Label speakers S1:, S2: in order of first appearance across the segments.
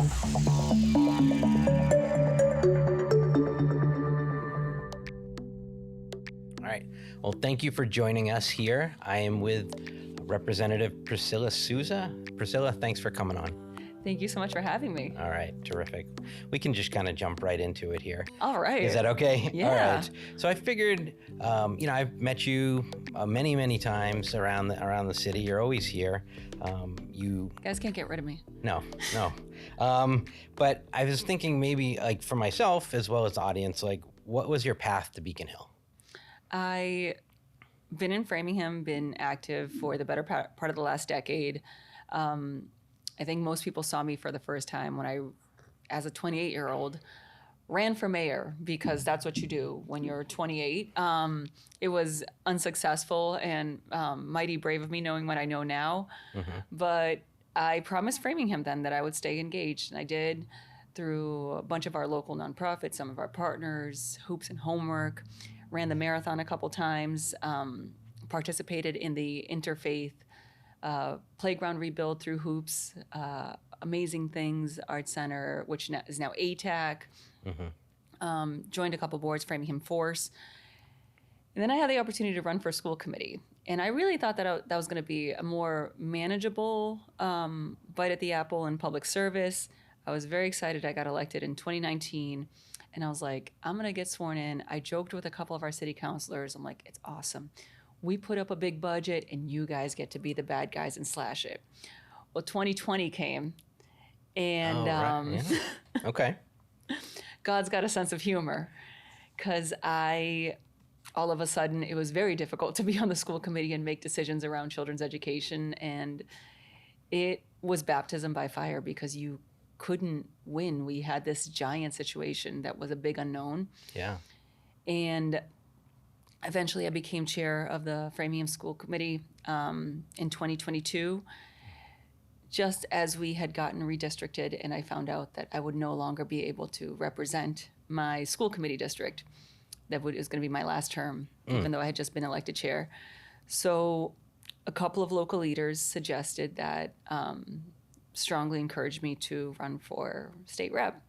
S1: All right. Well, thank you for joining us here. I am with Representative Priscila Sousa. Priscilla, thanks for coming on.
S2: Thank you so much for having me.
S1: All right, terrific. We can just kind of jump right into it here.
S2: All right.
S1: Is that okay?
S2: Yeah.
S1: All right. So I figured, I've met you many, many times around the city. You're always here. You
S2: guys can't get rid of me.
S1: No. But I was thinking maybe like for myself as well as the audience, like what was your path to Beacon Hill?
S2: I been in Framingham, been active for the better part of the last decade. I think most people saw me for the first time when I, as a 28-year-old, ran for mayor because that's what you do when you're 28. It was unsuccessful and mighty brave of me knowing what I know now. Mm-hmm. But I promised Framingham then that I would stay engaged, and I did through a bunch of our local nonprofits, some of our partners, Hoops and Homework, ran the marathon a couple times, participated in the interfaith playground rebuild through Hoops, Amazing Things Art Center, which is now ATAC. Mm-hmm. Joined a couple boards, Framingham Force. And then I had the opportunity to run for school committee. And I really thought that that was going to be a more manageable bite at the apple in public service. I was very excited. I got elected in 2019. And I was like, I'm going to get sworn in. I joked with a couple of our city councilors. I'm like, it's awesome. We put up a big budget and you guys get to be the bad guys and slash it. Well, 2020 came and
S1: right. Yeah. Okay.
S2: God's got a sense of humor because all of a sudden it was very difficult to be on the school committee and make decisions around children's education. And it was baptism by fire because you couldn't win. We had this giant situation that was a big unknown.
S1: Yeah.
S2: And eventually I became chair of the Framingham School Committee in 2022, just as we had gotten redistricted and I found out that I would no longer be able to represent my school committee district. That was going to be my last term, even though I had just been elected chair. So a couple of local leaders suggested that, strongly encouraged me to run for state rep.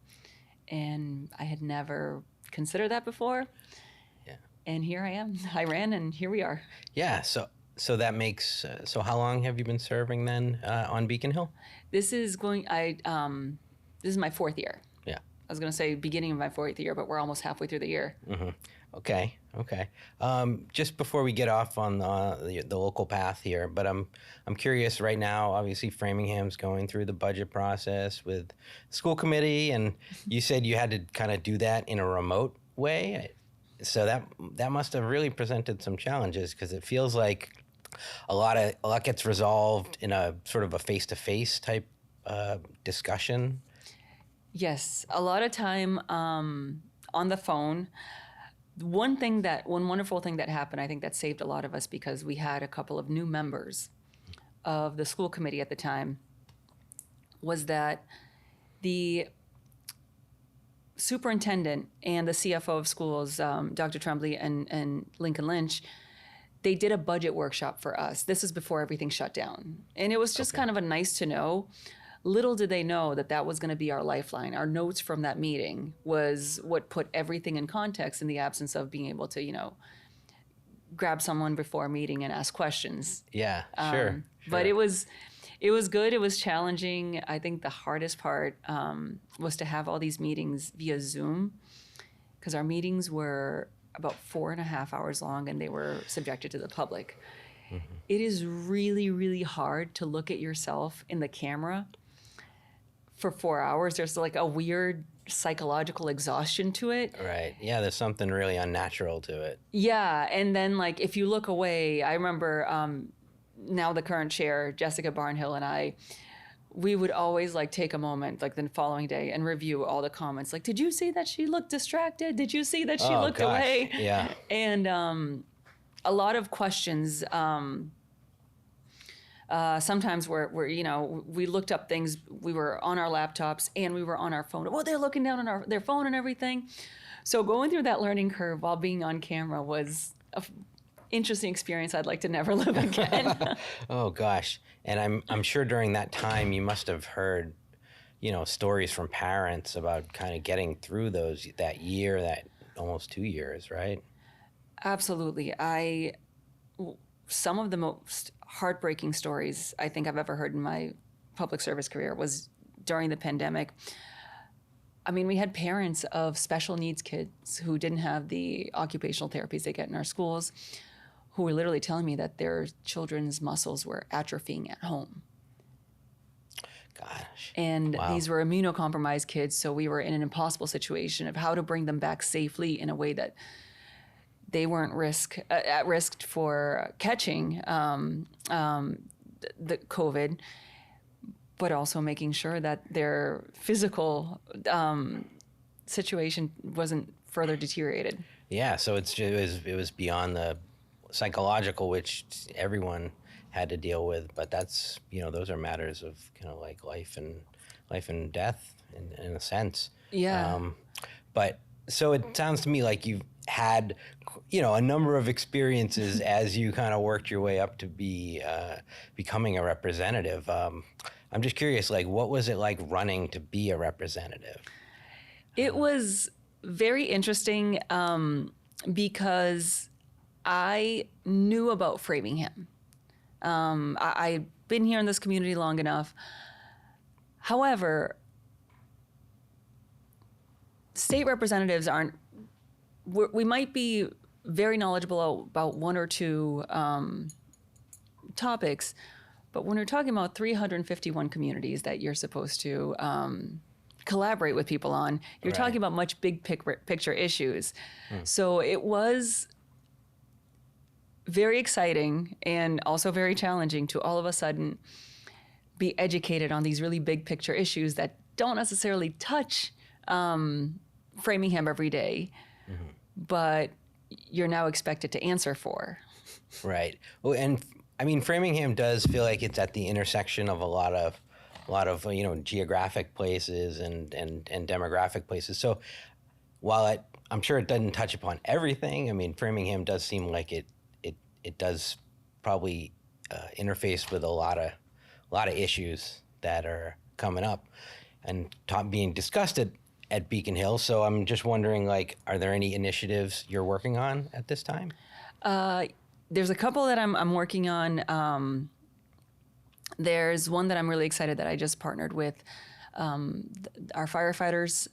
S2: And I had never considered that before. And here I am. I ran, and here we are.
S1: Yeah. So that makes. So how long have you been serving then on Beacon Hill?
S2: This is this is my fourth year.
S1: Yeah.
S2: I was going to say beginning of my fourth year, but we're almost halfway through the year.
S1: Mm-hmm. Okay. Just before we get off on the local path here, but I'm curious right now. Obviously, Framingham's going through the budget process with school committee, and you said you had to kind of do that in a remote way. So that must have really presented some challenges because it feels like a lot gets resolved in a sort of a face-to-face type discussion.
S2: Yes, a lot of time on the phone. One wonderful thing that happened, I think that saved a lot of us because we had a couple of new members of the school committee at the time, was that the superintendent and the CFO of schools, Dr. Tremblay and Lincoln Lynch, they did a budget workshop for us. This is before everything shut down. And it was just kind of a nice to know. Little did they know that was going to be our lifeline. Our notes from that meeting was what put everything in context in the absence of being able to, grab someone before a meeting and ask questions.
S1: Yeah, sure.
S2: But it was good. It was challenging. I think the hardest part was to have all these meetings via Zoom because our meetings were about 4.5 hours long and they were subjected to the public. Mm-hmm. It is really, really hard to look at yourself in the camera for 4 hours. There's like a weird psychological exhaustion to it.
S1: Right. Yeah, there's something really unnatural to it.
S2: Yeah. And then like if you look away, I remember now the current chair, Jessica Barnhill, and we would always like take a moment like the following day and review all the comments. Like, did you see that she looked distracted? Did you see that she looked away?
S1: Yeah.
S2: And a lot of questions sometimes were we looked up things. We were on our laptops and we were on our phone. Well, they're looking down on their phone and everything. So going through that learning curve while being on camera was an interesting experience I'd like to never live again.
S1: Oh gosh. And I'm sure during that time you must have heard stories from parents about kind of getting through that year, that almost 2 years, right?
S2: Absolutely. Some of the most heartbreaking stories I think I've ever heard in my public service career was during the pandemic. I mean, we had parents of special needs kids who didn't have the occupational therapies they get in our schools, who were literally telling me that their children's muscles were atrophying at home.
S1: Gosh.
S2: And
S1: Wow.
S2: these were immunocompromised kids, so we were in an impossible situation of how to bring them back safely in a way that they weren't at risk for catching the COVID, but also making sure that their physical situation wasn't further deteriorated.
S1: Yeah, so it was beyond the psychological, which everyone had to deal with, but that's those are matters of kind of like life and death in a sense.
S2: Yeah.
S1: But so it sounds to me like you've had a number of experiences as you kind of worked your way up to be becoming a representative. I'm just curious, like, what was it like running to be a representative?
S2: It was very interesting because I knew about Framingham. I've been here in this community long enough. However, state representatives we might be very knowledgeable about one or two topics, but when you're talking about 351 communities that you're supposed to collaborate with people on, you're
S1: Right.
S2: talking about much big picture issues. So it was very exciting and also very challenging to all of a sudden be educated on these really big picture issues that don't necessarily touch Framingham every day, but you're now expected to answer for.
S1: Right. Well, and I mean, Framingham does feel like it's at the intersection of a lot of geographic places and demographic places. So while I'm sure it doesn't touch upon everything, I mean, Framingham does seem like it does probably interface with a lot of issues that are coming up and being discussed at Beacon Hill. So I'm just wondering, like, are there any initiatives you're working on at this time?
S2: There's a couple that I'm working on. There's one that I'm really excited that I just partnered with our firefighters,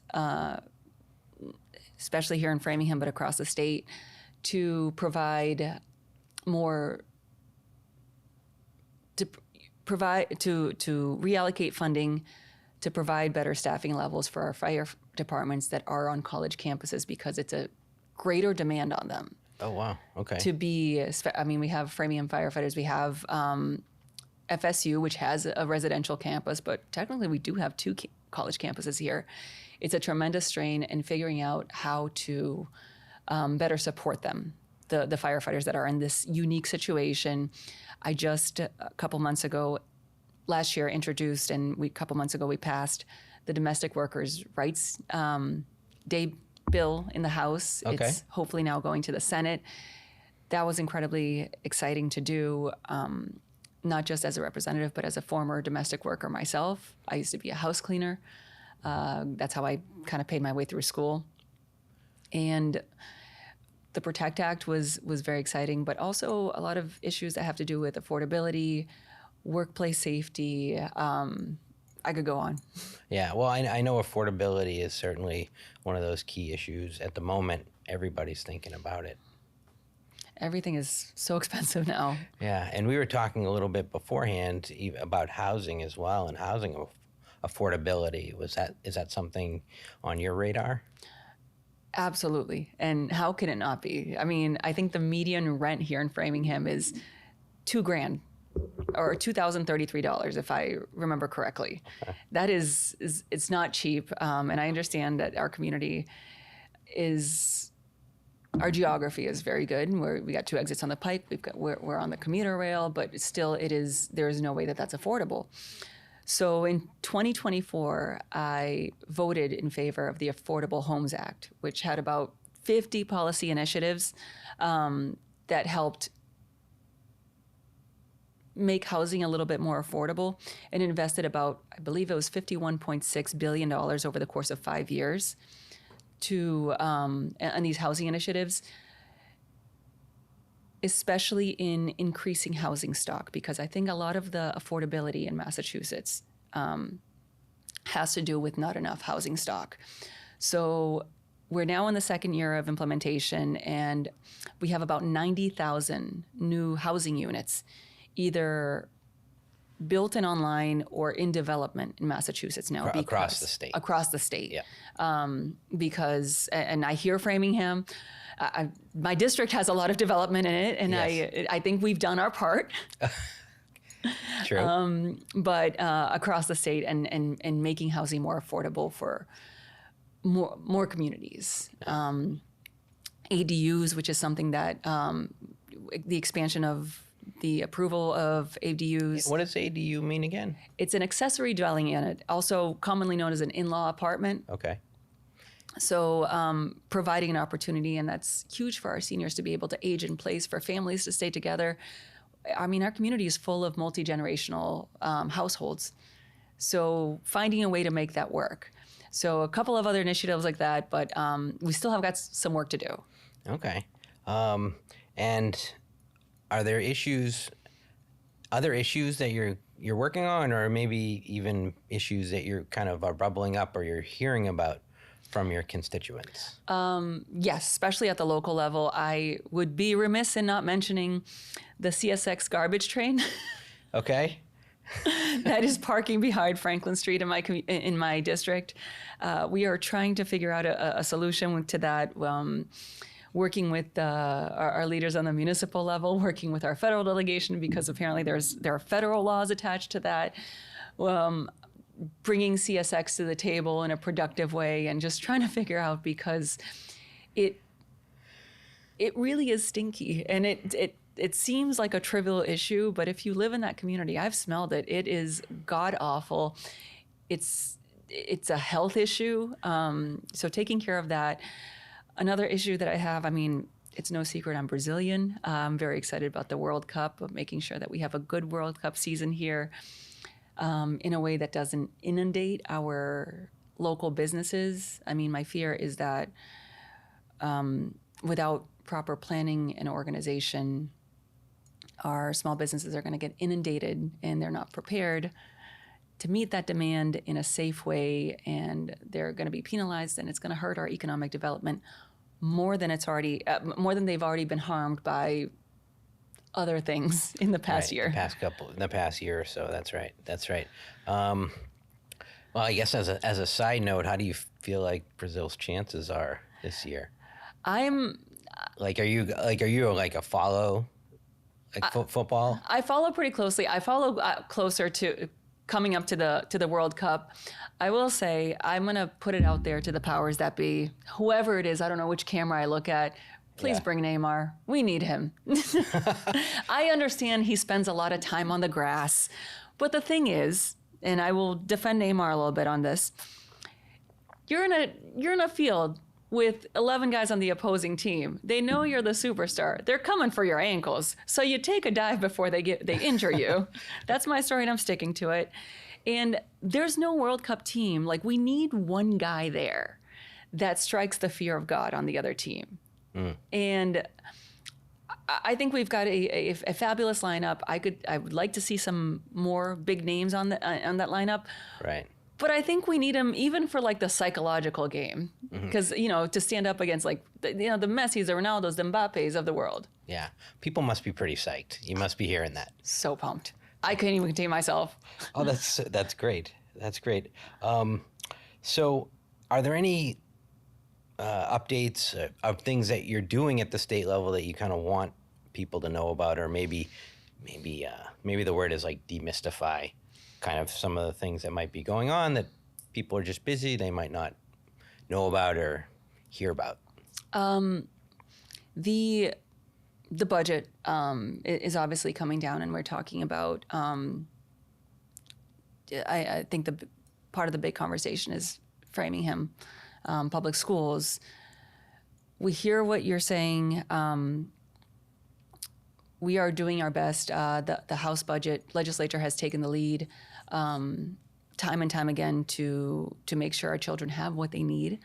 S2: especially here in Framingham, but across the state, to provide more to reallocate funding to provide better staffing levels for our fire departments that are on college campuses, because it's a greater demand on them.
S1: Oh, wow. Okay.
S2: We have Framingham firefighters, we have FSU, which has a residential campus, but technically we do have two college campuses here. It's a tremendous strain in figuring out how to better support them, the firefighters that are in this unique situation. I just a couple months ago, last year, introduced, and a couple months ago we passed the Domestic Workers' Rights Day bill in the House.
S1: Okay.
S2: It's hopefully now going to the Senate. That was incredibly exciting to do, not just as a representative, but as a former domestic worker myself. I used to be a house cleaner. That's how I kind of paid my way through school. And the PROTECT Act was very exciting, but also a lot of issues that have to do with affordability, workplace safety. I could go on.
S1: Yeah, well, I know affordability is certainly one of those key issues at the moment. Everybody's thinking about it.
S2: Everything is so expensive now.
S1: Yeah, and we were talking a little bit beforehand about housing as well, and housing affordability. Is that something on your radar?
S2: Absolutely. And how can it not be? I mean, I think the median rent here in Framingham is $2,000 or $2,033, if I remember correctly.
S1: Okay.
S2: That is it's not cheap. And I understand that our community our geography is very good. We got 2 exits on the pike. We're on the commuter rail, but still there is no way that that's affordable. So in 2024, I voted in favor of the Affordable Homes Act, which had about 50 policy initiatives that helped make housing a little bit more affordable and invested about, I believe it was $51.6 billion over the course of 5 years on these housing initiatives, especially in increasing housing stock, because I think a lot of the affordability in Massachusetts has to do with not enough housing stock. So we're now in the second year of implementation, and we have about 90,000 new housing units, either built and online or in development in Massachusetts now.
S1: Across the state.
S2: Across the state.
S1: Yeah.
S2: Because, and I hear Framingham, my district has a lot of development in it, and
S1: Yes.
S2: I think we've done our part.
S1: True.
S2: But across the state and making housing more affordable for more communities. ADUs, which is something that the expansion of the approval of ADUs.
S1: What does ADU mean again?
S2: It's an accessory dwelling unit, also commonly known as an in-law apartment.
S1: Okay.
S2: So providing an opportunity, and that's huge for our seniors to be able to age in place, for families to stay together. I mean, our community is full of multi-generational households. So finding a way to make that work. So a couple of other initiatives like that, but we still have got some work to do.
S1: Okay. And are there other issues that you're working on, or maybe even issues that you're kind of are bubbling up or you're hearing about from your constituents?
S2: Yes, especially at the local level. I would be remiss in not mentioning the CSX garbage train.
S1: Okay.
S2: That is parking behind Franklin Street in my district. We are trying to figure out a solution to that, working with our leaders on the municipal level, working with our federal delegation, because apparently there are federal laws attached to that. Bringing CSX to the table in a productive way, and just trying to figure out, because it really is stinky, and it seems like a trivial issue, but if you live in that community, I've smelled it. It is god awful. It's a health issue. So taking care of that. Another issue that I have, I mean, it's no secret I'm Brazilian. I'm very excited about the World Cup, of making sure that we have a good World Cup season here in a way that doesn't inundate our local businesses. I mean, my fear is that without proper planning and organization, our small businesses are going to get inundated, and they're not prepared to meet that demand in a safe way, and they're going to be penalized, and it's going to hurt our economic development more than they've already been harmed by other things in the past year.
S1: In the past year or so. That's right. Well, I guess as a side note, how do you feel like Brazil's chances are this year?
S2: I'm
S1: like, are you like a follow football?
S2: I follow pretty closely. I follow closer to coming up to the World Cup. I will say, I'm going to put it out there to the powers that be, whoever it is. I don't know which camera I look at. Please bring Neymar. We need him. I understand he spends a lot of time on the grass, but the thing is, and I will defend Neymar a little bit on this, you're in a field with 11 guys on the opposing team. They know you're the superstar. They're coming for your ankles. So you take a dive before they injure you. That's my story, and I'm sticking to it. And there's no World Cup team. Like, we need one guy there that strikes the fear of God on the other team. And I think we've got a fabulous lineup. I would like to see some more big names on that lineup.
S1: Right.
S2: But I think we need him even for like the psychological game, because to stand up against the Messis, the Ronaldos, the Mbappes of the world.
S1: Yeah, people must be pretty psyched. You must be hearing that.
S2: So pumped. I couldn't even contain myself.
S1: Oh, that's great. That's great. So, are there any updates of things that you're doing at the state level that you kind of want people to know about, or maybe the word is like demystify kind of some of the things that might be going on that people are just busy, they might not know about or hear about?
S2: The budget is obviously coming down, and we're talking about, I think the part of the big conversation is Framingham public schools. We hear what you're saying. we are doing our best. The House budget legislature has taken the lead time and time again to make sure our children have what they need.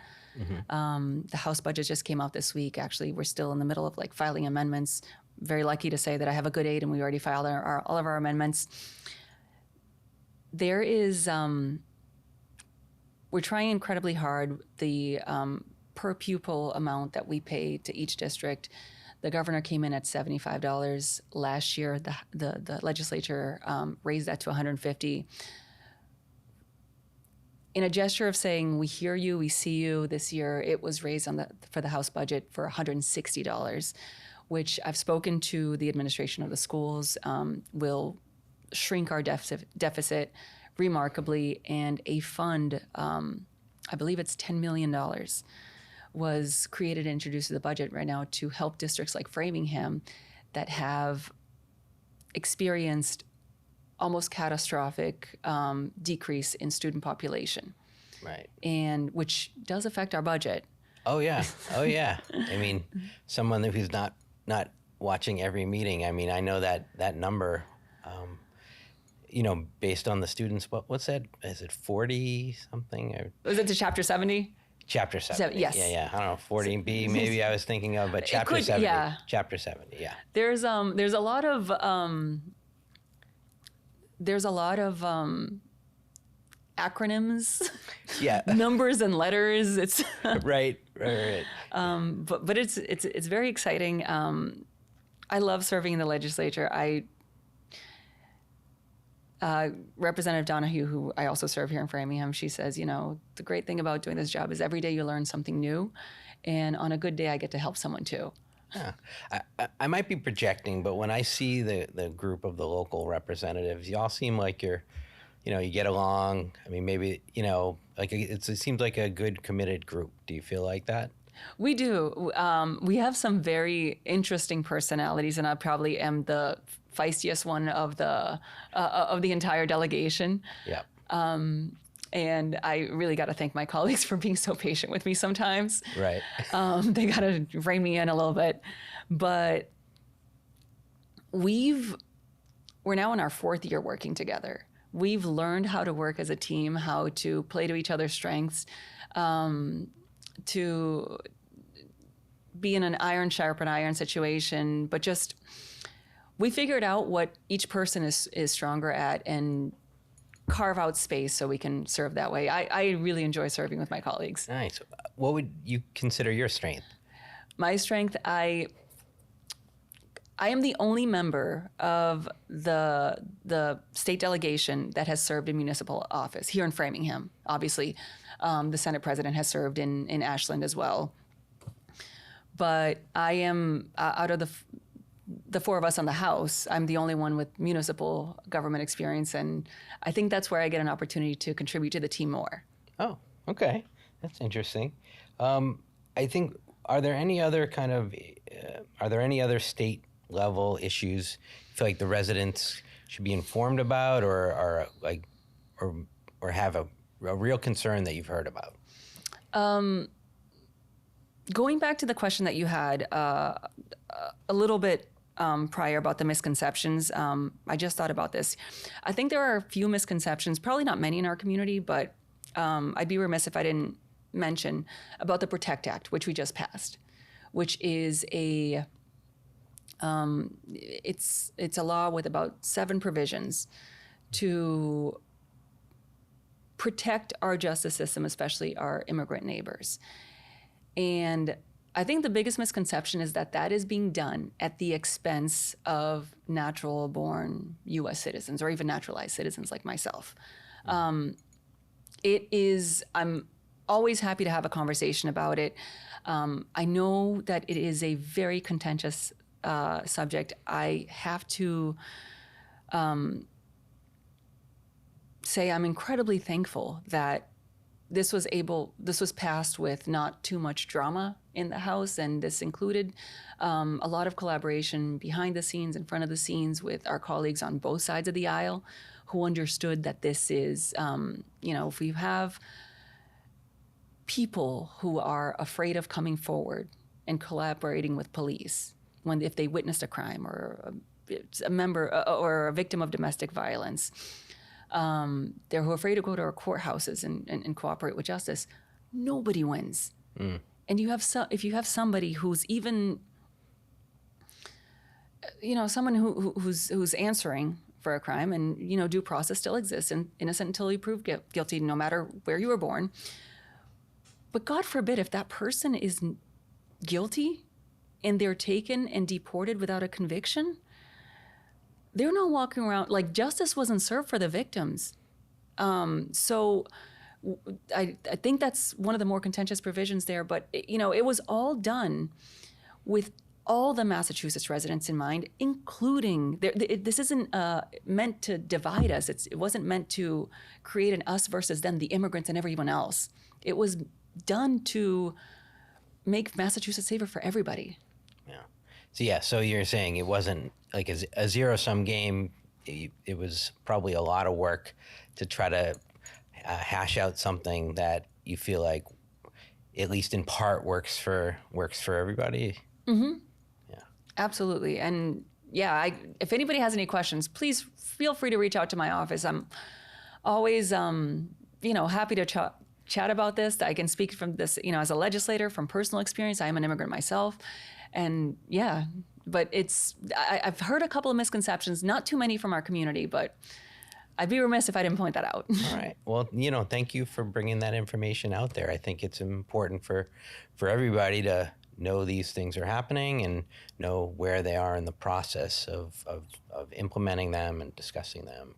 S2: The House budget just came out this week. Actually, we're still in the middle of like filing amendments. Very lucky to say that I have a good aide and we already filed all of our amendments. There is, we're trying incredibly hard. The per pupil amount that we pay to each district, the governor came in at $75 last year. The legislature raised that to $150. In a gesture of saying, we hear you, we see you, this year it was raised for the House budget for $160, which I've spoken to the administration of the schools, will shrink our deficit remarkably, and a fund, I believe it's $10 million, was created and introduced to the budget right now to help districts like Framingham that have experienced almost catastrophic decrease in student population.
S1: Right.
S2: And which does affect our budget.
S1: Oh yeah. Oh yeah. I mean, someone who's not watching every meeting. I mean, I know that number. Based on the students, what's that? Is it 40 something?
S2: Was it to Chapter 70?
S1: Chapter 70.
S2: Yes.
S1: Yeah. I don't know, 40B maybe I was thinking of, but Chapter 70.
S2: Yeah.
S1: Chapter 70. Yeah.
S2: There's a lot of acronyms,
S1: Yeah.
S2: numbers and letters. It's
S1: Right.
S2: but it's very exciting. I love serving in the legislature. Representative Donahue, who I also serve here in Framingham, she says, the great thing about doing this job is every day you learn something new, and on a good day I get to help someone too.
S1: Yeah. I might be projecting, but when I see the group of the local representatives, y'all seem like you get along. I mean, maybe, like it seems like a good committed group. Do you feel like that?
S2: We do. We have some very interesting personalities, and I probably am the feistiest one of the entire delegation.
S1: Yeah.
S2: And I really got to thank my colleagues for being so patient with me sometimes.
S1: Right.
S2: They got to rein me in a little bit. But we're now in our 4th year working together. We've learned how to work as a team, how to play to each other's strengths, to be in an iron sharpen iron situation, but just we figured out what each person is stronger at and carve out space so we can serve that way. I really enjoy serving with my colleagues.
S1: Nice. What would you consider your strength?
S2: My strength, I am the only member of the state delegation that has served in municipal office here in Framingham. Obviously, the Senate president has served in Ashland as well. But I am, out of the 4 of us on the House, I'm the only one with municipal government experience, and I think that's where I get an opportunity to contribute to the team more.
S1: Oh, okay. That's interesting. I think, are there any other state level issues you feel like the residents should be informed about, or have a real concern that you've heard about?
S2: Going back to the question that you had a little bit prior about the misconceptions, I just thought about this. I think there are a few misconceptions, probably not many in our community, but I'd be remiss if I didn't mention about the PROTECT Act, which we just passed, which is it's a law with about 7 provisions to protect our justice system, especially our immigrant neighbors. And I think the biggest misconception is that is being done at the expense of natural-born U.S. citizens or even naturalized citizens like myself. It is, I'm always happy to have a conversation about it. I know that it is a very contentious subject. I have to say I'm incredibly thankful that this was passed with not too much drama in the House, and this included a lot of collaboration behind the scenes, in front of the scenes, with our colleagues on both sides of the aisle who understood that this is, if we have people who are afraid of coming forward and collaborating with police, if they witnessed a crime or a member or a victim of domestic violence. They're who are afraid to go to our courthouses and cooperate with justice. Nobody wins. And if you have somebody who's even, someone who's answering for a crime, and due process still exists, and innocent until you prove guilty, no matter where you were born. But God forbid if that person is guilty and they're taken and deported without a conviction, they're not walking around like justice wasn't served for the victims. So I think that's one of the more contentious provisions there. But it was all done with all the Massachusetts residents in mind, including this isn't meant to divide us. It wasn't meant to create an us versus them, the immigrants and everyone else. It was done to make Massachusetts safer for everybody.
S1: Yeah. So you're saying it wasn't like a zero-sum game. It was probably a lot of work to try to hash out something that you feel like, at least in part, works for everybody.
S2: Mm-hmm. Yeah. Absolutely. And if anybody has any questions, please feel free to reach out to my office. I'm always, happy to chat about this. I can speak from this, as a legislator, from personal experience. I am an immigrant myself. And but I've heard a couple of misconceptions, not too many from our community, but I'd be remiss if I didn't point that out.
S1: All right. Well, thank you for bringing that information out there. I think it's important for everybody to know these things are happening and know where they are in the process of implementing them and discussing them.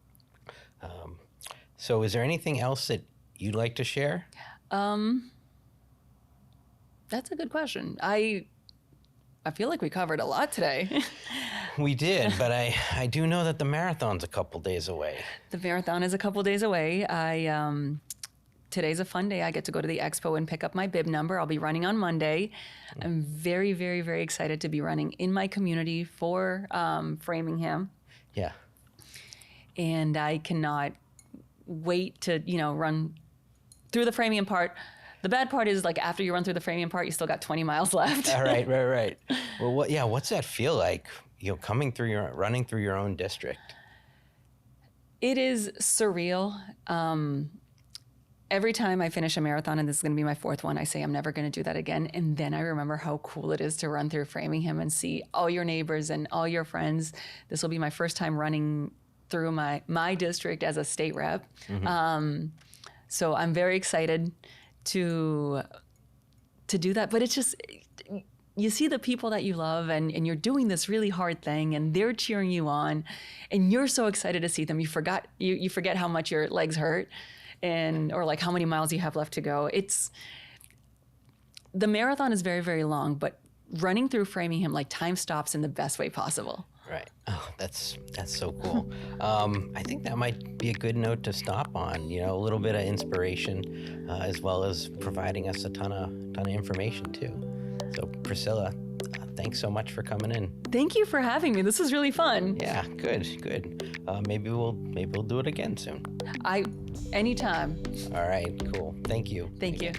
S1: So is there anything else that you'd like to share?
S2: That's a good question. I feel like we covered a lot today.
S1: We did, but I do know that the marathon's a couple days away.
S2: The marathon is a couple days away. Today's a fun day. I get to go to the expo and pick up my bib number. I'll be running on Monday. I'm very, very, very excited to be running in my community for Framingham.
S1: Yeah.
S2: And I cannot wait to, run through the Framingham part. The bad part is, like, after you run through the Framingham part, you still got 20 miles left.
S1: Right. Well, what's that feel like, running through your own district?
S2: It is surreal. Every time I finish a marathon, and this is going to be my fourth one, I say I'm never going to do that again. And then I remember how cool it is to run through Framingham and see all your neighbors and all your friends. This will be my first time running through my district as a state rep. Mm-hmm. So I'm very excited to do that. But it's just, you see the people that you love, and you're doing this really hard thing, and they're cheering you on, and you're so excited to see them. You forget how much your legs hurt, or like how many miles you have left to go. The marathon is very, very long, but running through Framingham, like, time stops in the best way possible.
S1: Right. Oh, that's so cool. I think that might be a good note to stop on. A little bit of inspiration, as well as providing us a ton of information too. So, Priscila, thanks so much for coming in.
S2: Thank you for having me. This was really fun.
S1: Yeah, good. Maybe we'll do it again soon.
S2: Anytime.
S1: All right, cool. Thank you.
S2: Thank you.